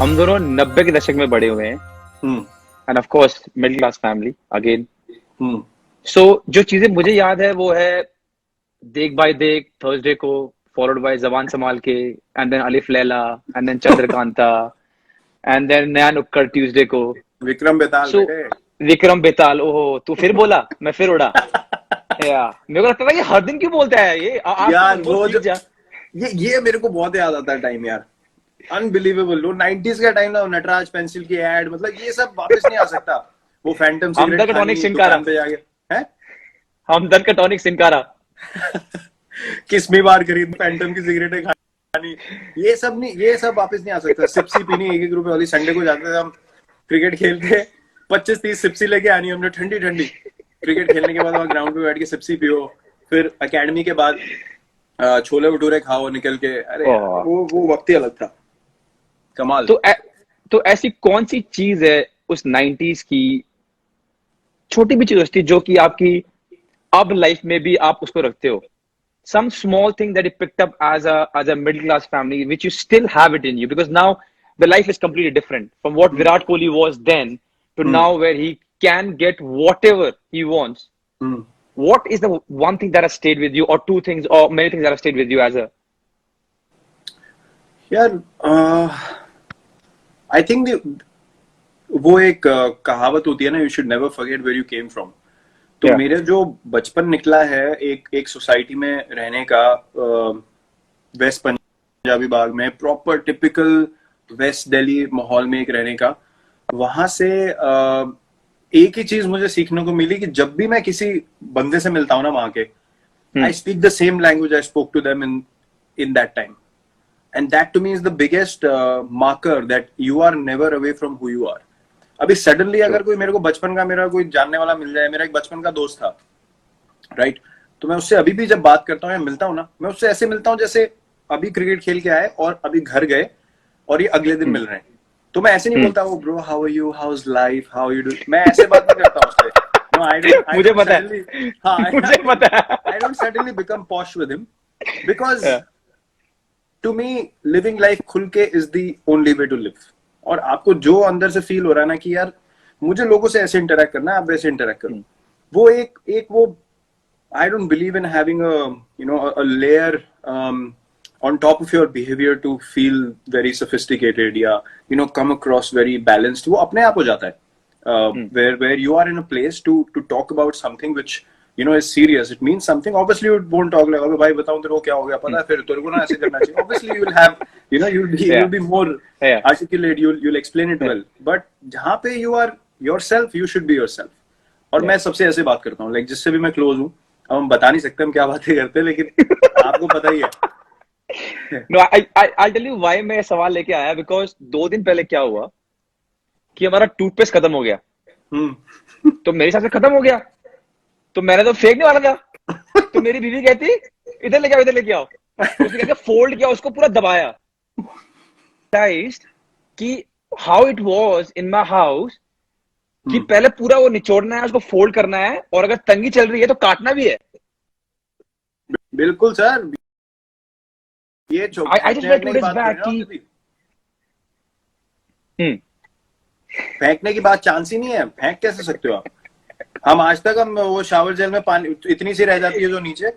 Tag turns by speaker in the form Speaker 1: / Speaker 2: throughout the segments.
Speaker 1: हम दोनों 90 के दशक में बड़े हुए हैं
Speaker 2: hmm
Speaker 1: and of course middle class family again.
Speaker 2: Hmm
Speaker 1: so जो चीजें मुझे याद है वो है देख बाय देख थर्सडे को, फॉलोड बाय जबान संभाल के, and then Alif Laila, and then Chandrakanta, and then Naya Nukkad Tuesday को।
Speaker 2: विक्रम बेताल
Speaker 1: सो
Speaker 2: बेटे।
Speaker 1: विक्रम बेताल, ओहो तू फिर बोला, मैं फिर उड़ा। या मेरे को लगता था कि हर दिन क्यों बोलता है ये, आज तो
Speaker 2: यार
Speaker 1: कुछ बोल
Speaker 2: वो
Speaker 1: सीख
Speaker 2: जो
Speaker 1: जा।
Speaker 2: ये मेरे को बहुत याद आता है टाइम यार। अनबिलीवेबल, वो 90s का टाइम ना, नटराज पेंसिल की एड, मतलब ये सब वापस नहीं आ सकता। वो फैंटम सिगरेट
Speaker 1: हमदर्द का टॉनिक
Speaker 2: खानी
Speaker 1: सिनकारा,
Speaker 2: दुकान पे जाके, है
Speaker 1: हमदर्द का टॉनिक सिनकारा।
Speaker 2: किस्मी बार खरीद फैंटम की सिगरेटें खानी, ये सब नहीं, ये सब वापस नहीं आ सकता। सिप्सी पीनी 1-1 रुपए वाली, संडे को जाते थे हम क्रिकेट खेलते, 25-30 सिप्सी लेके आनी हमने ठंडी ठंडी। क्रिकेट खेलने के बाद वहां ग्राउंड पे बैठ के सिप्सी पियो, फिर एकेडमी के बाद छोले भटूरे खाओ निकल के। अरे यार
Speaker 1: ओह,
Speaker 2: वो वक्त ही अलग था। कमाल।
Speaker 1: तो ऐसी कौन सी चीज है उस 90s की, छोटी भी चीज होती जो कि आपकी अब लाइफ में भी आप उसको रखते हो? Some small thing that you picked up as a middle class family, which you still have it in you, because now the life is completely different from what
Speaker 2: hmm
Speaker 1: Virat Kohli was then to now,
Speaker 2: hmm
Speaker 1: where he can get whatever he wants.
Speaker 2: Hmm.
Speaker 1: What is the one thing that has stayed with you, or two things, or many things that have stayed with you as a?
Speaker 2: यार I think वो एक कहावत होती है ना, you should never forget where you came from. तो
Speaker 1: Yeah.
Speaker 2: मेरे जो बचपन निकला है एक एक सोसाइटी में रहने का, वेस्ट पंजाबी बाग में, प्रॉपर टिपिकल वेस्ट दिल्ली माहौल में एक रहने का। वहां से एक ही चीज मुझे सीखने को मिली कि जब भी मैं किसी बंदे से मिलता हूँ ना वहां के, I speak the same language I spoke to them in that time. And that to me is the biggest marker that you are never away from who you are. अभी सडनली
Speaker 1: True.
Speaker 2: अगर कोई मेरे को बचपन का मेरा कोई जानने वाला मिल जाए, मेरा एक बचपन का दोस्त था, राइट, तो मैं उससे अभी भी जब बात करता हूँ या मिलता हूँ ना, मैं उससे ऐसे मिलता हूँ जैसे अभी क्रिकेट खेल के आए और अभी घर गए और ये अगले दिन मिल रहे हैं। तो मैं ऐसे नहीं बोलता वो bro how are you, how is life, how you do, मैं ऐसे बात नहीं करता हूँ उससे। नो आई
Speaker 1: मुझे
Speaker 2: डोंट
Speaker 1: पता
Speaker 2: सडनली,
Speaker 1: है।
Speaker 2: हाँ
Speaker 1: मुझे पता है।
Speaker 2: I don't suddenly become posh with him, because
Speaker 1: Yeah.
Speaker 2: To me living life खुल के is the only way to live. और आपको जो अंदर से फील हो रहा है ना कि यार मुझे लोगों से ऐसे इंटरेक्ट करना है, आप वैसे इंटरेक्ट करो, वो एक एक वो, I don't believe in having a layer on top of your behavior to feel very sophisticated या come across very balanced. वो अपने आप हो जाता है where you are in a place to talk about something which is serious. It means something. Obviously you won't talk like भाई बताऊं तेरे को क्या हो गया, पता है फिर तेरे को ना ऐसे करना चाहिए। Obviously you will have you'll be more
Speaker 1: Yeah.
Speaker 2: articulate. You'll explain it well. But जहाँ पे you are yourself, you should be yourself. और मैं सबसे ऐसे बात करता हूँ, लाइक जिससे भी मैं क्लोज हूँ। अब हम बता नहीं सकते हम क्या बातें करते हैं, लेकिन आपको पता ही है।
Speaker 1: No, I'll tell you why मैं ये सवाल लेके आया, because 2 दिन पहले क्या हुआ कि हमारा टूथपेस्ट खत्म हो गया। तो मेरे हिसाब से खत्म हो गया, तो मैंने तो फेंकने वाला था। तो मेरी बीवी कहती इधर लेके आओ, इधर लेके आओ। उसने क्या फोल्ड किया, उसको पूरा दबाया। Realized कि how it was in my house, कि पहले पूरा वो निचोड़ना है, उसको फोल्ड करना है, और अगर तंगी चल रही है तो काटना भी है।
Speaker 2: बिल्कुल सर, ये
Speaker 1: I just read 2 days back कि
Speaker 2: फेंकने की बात चांस ही नहीं है। फेंक कैसे सकते हो आप? हम आज तक हम वो शावर जेल में पानी इतनी सी रह जाती है जो नीचे,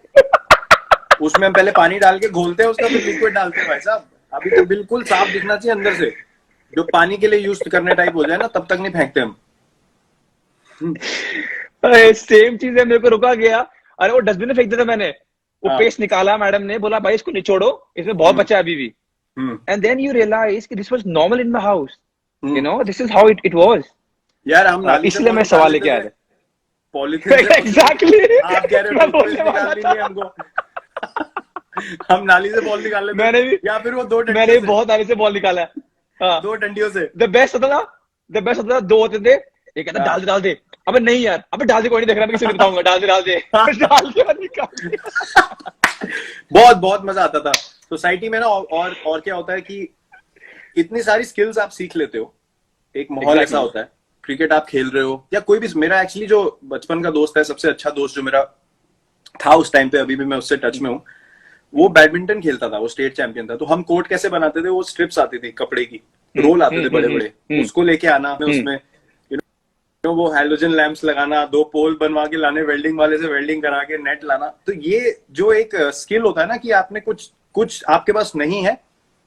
Speaker 2: उसमें हम पहले पानी डाल के घोलते हैं उसका, फिर लिक्विड डालते हैं। भाई साहब अभी तो बिल्कुल साफ दिखना चाहिए अंदर से, जो पानी के लिए यूज करने टाइप हो जाए ना, तब तक नहीं फेंकते हम।
Speaker 1: सेम चीज है, मेरे को रुका गया। अरे वो डस्टबिन में फेंक दिया था मैंने, वो पेस्ट निकाला, मैडम ने बोला भाई इसको निचोड़ो, इसमें बहुत बचा है अभी भी। एंड देन यू रियलाइज कि this was normal in my house, this is how it was.
Speaker 2: यार हम नाली से
Speaker 1: इसलिए मैं
Speaker 2: निकाल
Speaker 1: सवाल
Speaker 2: लेते
Speaker 1: लेके आया
Speaker 2: थे,
Speaker 1: था।
Speaker 2: पॉलीथिन से।
Speaker 1: एग्जैक्टली,
Speaker 2: आप कह रहे हो टूथपेस्ट निकालनी नहीं है हमको। हम नाली से बॉल निकाल लेते,
Speaker 1: मैंने भी,
Speaker 2: या फिर वो 2 डंडियों
Speaker 1: मैंने भी
Speaker 2: से,
Speaker 1: बहुत नाली से बॉल निकाला है। हाँ,
Speaker 2: 2 डंडियों से।
Speaker 1: द बेस्ट होता था, द बेस्ट होता था, 2 होते थे। एक कहता डाल दे डाल दे, अबे नहीं यार, अबे डाल दे, कोई नहीं देख रहा, मैं किसी को बताऊंगा, डाल दे डाल दे। डाल के निकाल दिया।
Speaker 2: बहुत बहुत मजा आता था सोसाइटी में ना। और क्या होता है कि इतनी सारी स्किल्स आप सीख लेते हो। एक माहौल ऐसा होता है, क्रिकेट आप खेल रहे हो या कोई भी। मेरा एक्चुअली जो बचपन का दोस्त है, सबसे अच्छा दोस्त जो मेरा था उस टाइम पे, अभी भी मैं उससे टच में हूँ, वो बैडमिंटन खेलता था, वो स्टेट चैंपियन था। तो हम कोर्ट कैसे बनाते थे, वो स्ट्रिप्स आती थी कपड़े की, रोल आते थे बड़े बड़े, उसको लेके आना उसमें वो हैलोजन लैंप्स लगाना, 2 पोल बनवा के लाने, वेल्डिंग वाले से वेल्डिंग करा के नेट लाना। तो ये जो एक स्किल होता है ना कि आपने कुछ आपके पास नहीं है,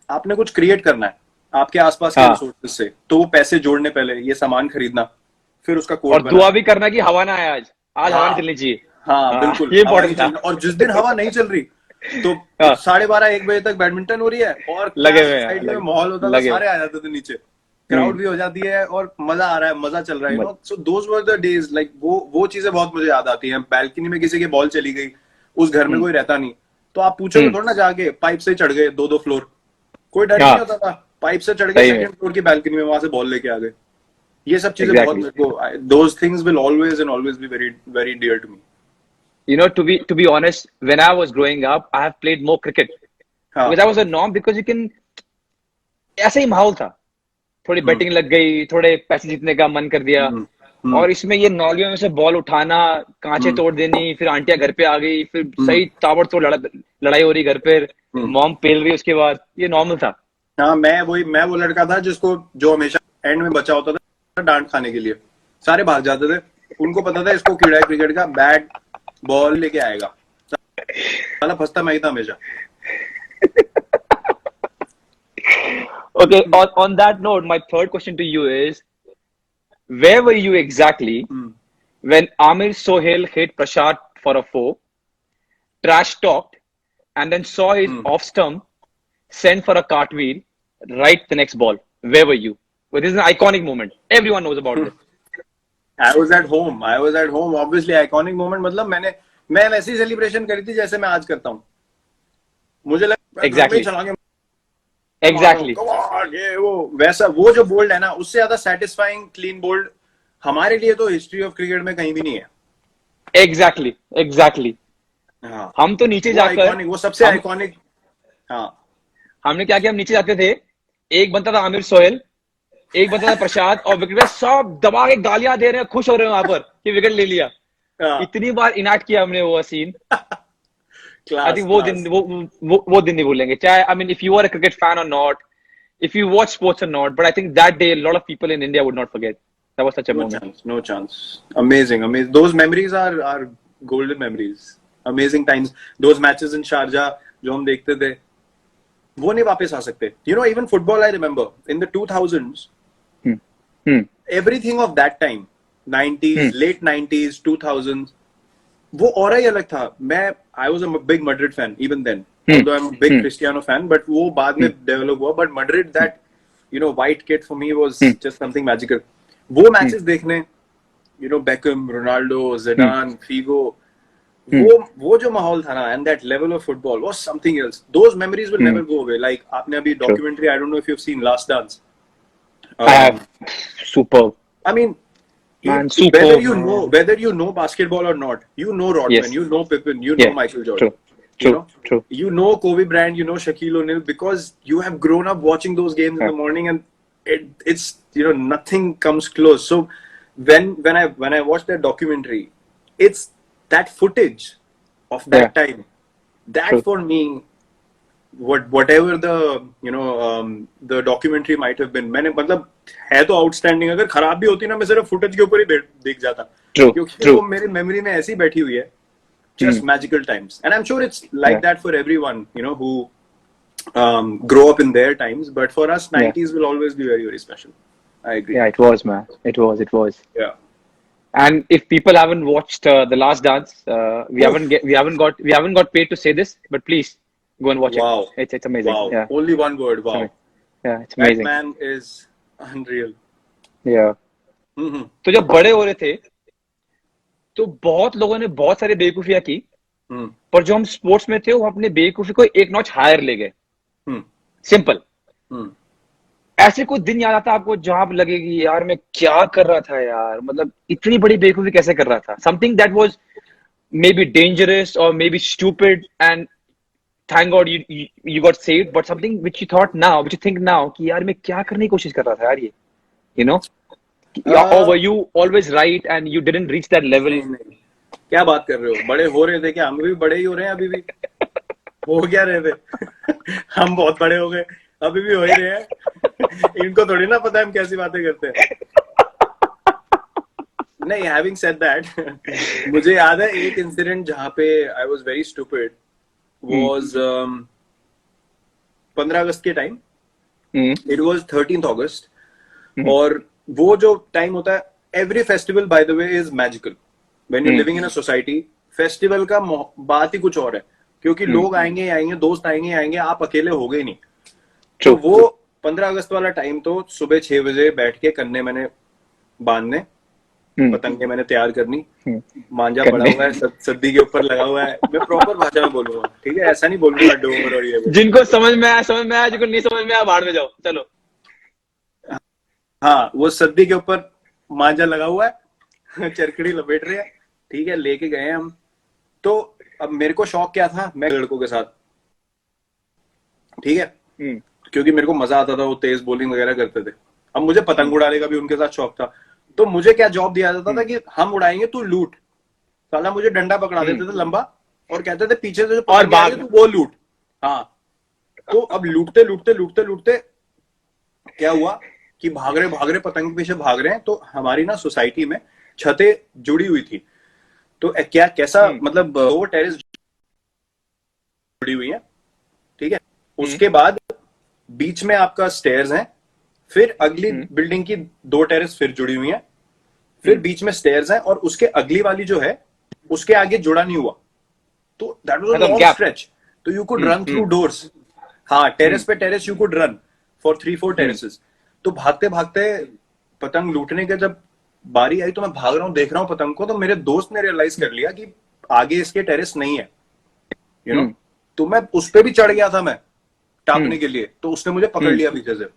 Speaker 2: आपने कुछ क्रिएट करना है आपके आसपास के रिसोर्सेज से, तो वो पैसे जोड़ने पहले, ये सामान खरीदना, फिर उसका कोड
Speaker 1: और दुआ भी करना कि हवा ना आए, आज हवा नहीं चलनी चाहिए।
Speaker 2: हाँ बिल्कुल,
Speaker 1: ये
Speaker 2: हवा नहीं
Speaker 1: था।
Speaker 2: चलनी, और जिस दिन हवा नहीं चल रही तो 12:30-1 बजे तक बैडमिंटन हो रही है और
Speaker 1: लगे हुए
Speaker 2: साइड में माहौल होता था, सारे आ जाते थे नीचे, क्राउड भी हो जाती है और मजा आ रहा है, मजा चल रहा है, you know. So those were the days, like वो चीजें बहुत मुझे याद आती हैं। बैल्कनी में किसी की बॉल चली गई, उस घर में कोई रहता नहीं, तो आप पूछोगे थोड़ा ना जाके, पाइप से चढ़ गए 2-2 फ्लोर, कोई डर नहीं होता था, पाइप से चढ़ गए सेकंड फ्लोर की बैल्कनी में, वहां से बॉल लेके आ गए। ये सब चीजें बहुत मेरे को, those things will always and always be very very dear to me.
Speaker 1: You know, to be honest, when I was growing up, I have played more cricket because that was a norm. Because you can, ऐसा ही माहौल था, थोड़ी batting लग गई, थोड़े पैसे जीतने का मन कर दिया, और इसमें ये नौलियों में से बॉल उठाना, कांचे तोड़ देनी, फिर आंटियां घर पे आ गई, फिर सही ताबड़तोड़ लड़ाई हो रही घर पे, मॉम पेल रही, उसके बाद ये नॉर्मल था।
Speaker 2: हाँ, मैं वो लड़का था जिसको, जो हमेशा एंड में बचा होता था डांट खाने के लिए। सारे भाग जाते थे, उनको पता था इसको कीड़ा है क्रिकेट का, बैट बॉल लेके आएगा, साला फंसता मैं ही था हमेशा।
Speaker 1: Okay, on that note, my third question to you is, where were you exactly when Amir Sohail hit Prashad for a 4, trash talked, and then saw his off stump sent for a cartwheel right the next ball? Where were you? Well, this is an iconic moment. Everyone knows about this.
Speaker 2: I was at home. Obviously, iconic moment. मतलब मैं वैसी celebration करी थी जैसे मैं आज करता हूँ। मुझे लगा
Speaker 1: Exactly.
Speaker 2: ये वो वैसा, वो जो बोल्ड है ना, उससे ज्यादा सेटिस्फाइंग क्लीन बोल्ड हमारे लिए तो हिस्ट्री ऑफ क्रिकेट में कहीं भी नहीं है।
Speaker 1: Exactly. हाँ, हम तो नीचे जाकर,
Speaker 2: वो सबसे आइकॉनिक। हाँ,
Speaker 1: हमने क्या किया, हम नीचे जाते थे, एक बनता था आमिर सोहेल, एक बनता था प्रसाद, और विकेट पे सब दबा के गालियां दे रहे हैं, खुश हो रहे हैं वहां पर कि विकेट ले लिया। इतनी बार इनैक्ट किया हमने वो सीन। आई थिंक वो दिन नहीं भूलेंगे, चाहे, I mean, if you are a cricket fan और not, if you watch sports or not, but I think that day a lot of people in India would not forget. That was such a moment.
Speaker 2: No chance. Amazing. Those memories are golden memories. Amazing times. Those matches in Sharjah जो हम देखते थे, वो नहीं वापस आ सकते. You know, even football, I remember in the 2000s, everything of that time, 90s, late 90s, 2000s, वो और ही अलग था. I was a big Madrid fan even then. Although I'm a big Cristiano fan, but वो बाद में develop हुआ. But Madrid, that, you know, white kit for me was just something magical. वो matches देखने, you know, Beckham, Ronaldo, Zidane, Figo, वो जो माहौल था ना, and that level of football was something else. Those memories will never go away. Like आपने अभी documentary, I don't know if you've seen Last Dance.
Speaker 1: I have. Superb.
Speaker 2: I mean,
Speaker 1: man,
Speaker 2: whether you know basketball or not, you know Rodman, you know Pippen, you know Michael Jordan.
Speaker 1: True.
Speaker 2: You know Kobe Bryant, you know Shaquille O'Neal, because you have grown up watching those games in the morning, and it's, you know, nothing comes close. So when I watched that documentary, it's that footage of that time, that for me, whatever the, you know, the documentary might have been, मैंने, मतलब है तो outstanding, अगर खराब भी होती ना, मैं सिर्फ footage के ऊपर ही देख जाता, क्योंकि वो मेरी मेमोरी में ऐसी बैठी हुई है. Just magical times, and I'm sure it's like that for everyone, you know, who grow up in their times. But for us, 90s will always be very, very special. I agree.
Speaker 1: Yeah, it was, man. It was.
Speaker 2: Yeah.
Speaker 1: And if people haven't watched The Last Dance, we haven't got paid to say this, but please go and watch it. It's amazing.
Speaker 2: Wow.
Speaker 1: Yeah.
Speaker 2: Only one word. Wow.
Speaker 1: Yeah, it's amazing.
Speaker 2: That man is unreal.
Speaker 1: Yeah. तो जब बड़े हो रहे थे, तो बहुत लोगों ने बहुत सारी बेवकूफियां की, पर जो हम स्पोर्ट्स में थे, वो अपने बेवकूफी को एक नॉच हायर ले गए. सिंपल. ऐसे कोई दिन याद आता आपको जहां आप लगेगी, यार मैं क्या कर रहा था यार, मतलब इतनी बड़ी बेवकूफी कैसे कर रहा था? Something that was maybe dangerous और maybe stupid, and thank God you got saved, but something which you think now कि यार मैं क्या करने की कोशिश कर रहा था यार, ये, you know, or were you always right and you didn't reach that level?
Speaker 2: नहीं. क्या बात कर रहे हो? बड़े हो रहे थे क्या? हम भी बड़े ही हो रहे हैं अभी भी. हो क्या रहे थे? हम बहुत बड़े हो गए. अभी भी हो ही रहे हैं। इनको थोड़ी ना पता है हम कैसी बातें करते हैं। नहीं, हैविंग सेड दैट, मुझे याद है एक इंसिडेंट जहाँ पे I was very stupid, was 15 अगस्त के टाइम, इट वाज 13th अगस्त। और वो जो टाइम होता है, every festival by the way is magical when you living in a society. Festival का बात ही कुछ और है, क्योंकि लोग आएंगे आएंगे, दोस्त आएंगे आएंगे, आप अकेले हो गए नहीं। तो वो 15 अगस्त वाला टाइम तो सुबह 6 बजे बैठ के कन्ने मैंने बांधने, पतंगे मैंने तैयार करनी, मांझा पड़ा हुआ है, सद्दी के ऊपर लगा हुआ है। मैं प्रॉपर भाषा में बोलूंगा, ठीक है, ऐसा नहीं बोलूंगा डोर और ये वो।
Speaker 1: जिनको समझ में आया समझ में आया, जिनको नहीं समझ में आया बाहर में जाओ, चलो।
Speaker 2: हाँ, वो सद्दी के ऊपर मांझा लगा हुआ है, चरकड़ी लपेट रहे हैं, ठीक है, लेके गए हम। तो अब मेरे को शौक क्या था, मैं लड़कों के साथ, ठीक है, क्योंकि मेरे को मजा आता था, वो तेज बॉलिंग वगैरह करते थे। अब मुझे पतंग उड़ाने का भी उनके साथ शौक था। तो मुझे क्या जॉब दिया जाता था कि हम उड़ाएंगे, तू लूट। साला मुझे डंडा पकड़ा देते थे लंबा, और कहते थे पीछे से जो पतंग आ रही है तू वो लूट। हाँ, तो अब लूटते लूटते लूटते लूटते क्या हुआ कि भाग रहे पतंग के पीछे भाग रहे हैं। तो हमारी ना सोसाइटी में छतें जुड़ी हुई थी। तो क्या कैसा मतलब, वो टेरेस जुड़ी हुई है, ठीक है। उसके बाद बीच में आपका स्टेयर्स हैं, फिर अगली बिल्डिंग की 2 टेरेस फिर जुड़ी हुई हैं, फिर बीच में स्टेयर्स हैं, और उसके अगली वाली जो है उसके आगे जुड़ा नहीं हुआ। तो that was a long stretch, तो you could run through doors. हाँ, टेरेस पे terrace you could run for 3-4 terraces. तो भागते भागते पतंग लूटने के जब बारी आई, तो मैं भाग रहा हूँ, देख रहा हूँ पतंग को, तो मेरे दोस्त ने रियलाइज कर लिया कि आगे इसके टेरेस नहीं है, यू नो। तो मैं उस पे भी चढ़ गया था मैं टापने के लिए, तो उसने मुझे पकड़ लिया पीछे से।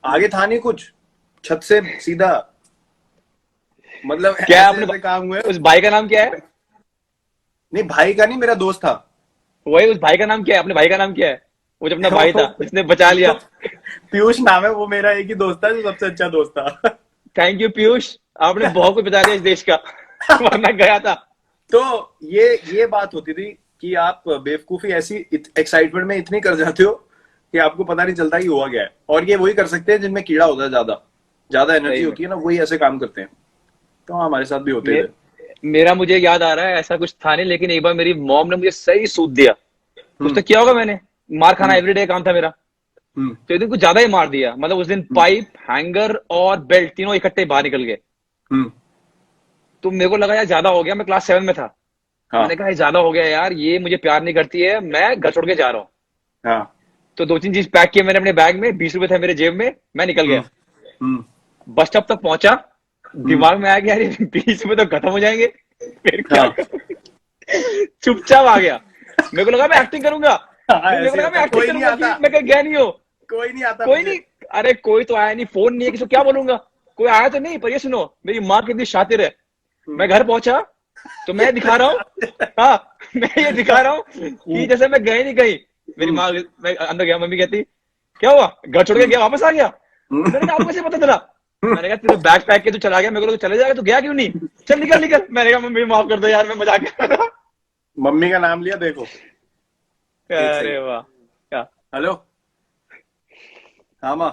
Speaker 2: आगे था नहीं कुछ, छत से सीधा, मतलब
Speaker 1: क्या
Speaker 2: ऐसे
Speaker 1: आपने
Speaker 2: ऐसे काम हुए।
Speaker 1: उस भाई का नाम क्या है?
Speaker 2: नहीं, भाई का नहीं, मेरा दोस्त था।
Speaker 1: वही, उस भाई का नाम क्या है? अपने भाई का नाम क्या है? वो जो अपना भाई था जिसने बचा लिया।
Speaker 2: पीयूष नाम है, वो मेरा एक ही दोस्त था जो सबसे अच्छा दोस्त था।
Speaker 1: थैंक यू पीयूष, आपने बहुत कुछ बचा लिया इस देश का, वरना गया था।
Speaker 2: तो ये बात होती थी कि आप बेवकूफी ऐसी एक्साइटमेंट में इतनी कर जाते हो कि आपको पता नहीं चलता कि हुआ क्या है। और ये वही कर सकते हैं जिनमें कीड़ा होता है, ज्यादा एनर्जी होती है ना, वही ऐसे काम करते हैं। तो हमारे साथ भी होते थे।
Speaker 1: मेरा मुझे याद आ रहा है, ऐसा कुछ था नहीं, लेकिन एक बार मेरी मॉम ने मुझे सही सूद दिया। कुछ तो किया होगा मैंने, मार खाना एवरीडे काम था मेरा। तो एक दिन कुछ ज्यादा ही मार दिया, मतलब उस दिन पाइप, हैंगर और बेल्ट तीनों इकट्ठे बाहर निकल गए। तो मेरे को लगा यार ज्यादा हो गया, मैं क्लास 7 में था।
Speaker 2: हाँ।
Speaker 1: मैंने कहा ज्यादा हो गया यार, ये मुझे प्यार नहीं करती है, मैं घर छोड़ के जा रहा हूँ।
Speaker 2: हाँ।
Speaker 1: तो 2-3 चीज पैक किए मैंने अपने बैग में, 20 रुपए थे मेरे जेब में, मैं निकल गया। बस स्टॉप तक पहुंचा, दिमाग में आया कि यार ये 20 रुपए तो खत्म हो जाएंगे, फिर क्या करूं? चुपचाप आ गया। मेरे को लगा मैं एक्टिंग करूंगा, मेरे को लगा मैं एक्टिंग करूंगा कि मैं कहीं गया नहीं हो।
Speaker 2: कोई नहीं आता,
Speaker 1: कोई नहीं, अरे कोई तो आया नहीं, फोन नहीं है, किसी को क्या बोलूंगा, कोई आया तो नहीं। पर ये सुनो, मेरी माँ कितनी शातिर है। मैं घर पहुंचा तो मैं दिखा रहा हूँ, हाँ, मैं ये दिखा रहा हूँ कि जैसे मैं गए नहीं कहीं। मेरी माँ, मैं अंदर गया, मम्मी कहती क्या हुआ, घर छोड़ के गया, वापस आ गया? मैंने कहा आपको कैसे पता चला? मैंने कहा तेरे बैग पैक के तू चला गया, मेरे को तो चले जाएगा, तू गया क्यों नहीं? चल निकल निकल। मैंने कहा मम्मी माफ कर दो यार, मैं मजाक कर रहा।
Speaker 2: मम्मी का नाम लिया, देखो।
Speaker 1: अरे वाह, क्या
Speaker 2: हेलो, हाँ माँ।